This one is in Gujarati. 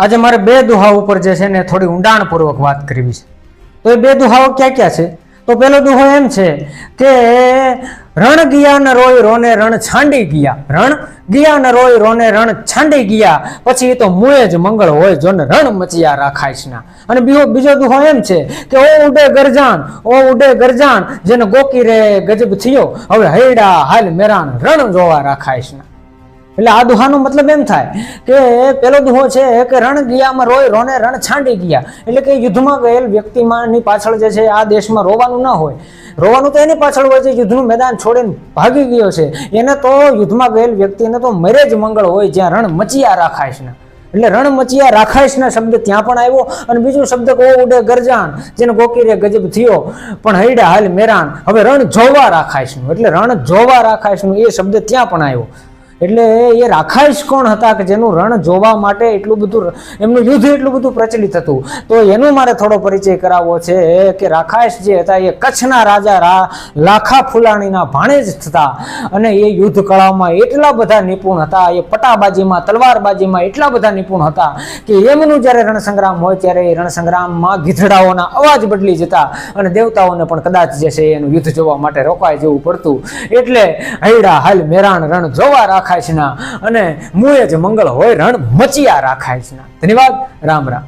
આજે મારે બે દુહાઓ ઉપર જે છે ને થોડી ઊંડાણપૂર્વક વાત કરવી છે. તો એ બે દુહાઓ ક્યાં ક્યાં છે? તો પહેલો દુહો એમ છે કે રણ ગયા ને રોય રોને રણ છાંડી ગયા, રણ ગયા ને રોય રોને રણ છાંડી ગયા, પછી એ તો મુએ જ મંગળ હોય જોને રણ મચિયા રાખાઈશ ના. અને બીજો દુહો એમ છે કે ઓ ઉડે ગરજાન જેને ગોકી રે ગજબ થયો, હવે હૈડા હાલ મેરાન રણ જોવા રાખાઈશ ના. એટલે આ દુહાનો મતલબ એમ થાય કે પેલો દુહો છે કે રણ ગયામાં રોય રોને રણ છાંડી ગયા, એટલે કે યુદ્ધમાં ગયેલ વ્યક્તિમાંની પાછળ જે છે આ દેશમાં રોવાનું ના હોય. રોવાનું તો એની પાછળ હોય છે યુદ્ધનું મેદાન છોડીને ભાગી ગયો છે એને તો યુદ્ધમાં ગયેલ વ્યક્તિને તો મરે જ મંગળ હોય જ્યાં રણ મચિયા રાખાઈશ ના. એટલે રણ મચિયા રાખાઈશ ના શબ્દ ત્યાં પણ આવ્યો. અને બીજો શબ્દ ઓ ઉડે ગરજાન જેને ગોકી રે ગજબ થયો, પણ હૈડા હાલ મેરાન હવે રણ જોવા રાખાઈશ નું, એટલે રણ જોવા રાખાઈશ નું એ શબ્દ ત્યાં પણ આવ્યો. એટલે એ રાખાઈશ કોણ હતા કે જેનું રણ જોવા માટે એટલું બધું એમનું યુદ્ધ એટલું બધું પ્રચલિત હતું? તો એનો મારે થોડો પરિચય કરાવવો છે કે રાખાઈશ જે હતા એ કચ્છના રાજા લાખા ફુલાણીના ભાણેજ હતા. અને એ યુદ્ધ કળામાં એટલા બધા નિપુણ હતા, એ પટાબાજીમાં તલવારબાજીમાં એટલા બધા નિપુણ હતા કે એમનું જ્યારે રણસંગ્રામ હોય ત્યારે એ રણસંગ્રામમાં ગીધડાઓના અવાજ બદલી જતા અને દેવતાઓને પણ કદાચ જે છે એનું યુદ્ધ જોવા માટે રોકાઈ જવું પડતું. એટલે હૈડા હાલ મેરાણ રણ જોવા રાખાય અને મુએ જ મંગળ હોય રણ મચિયા રાખાય છે. ધન્યવાદ. રામ રામ.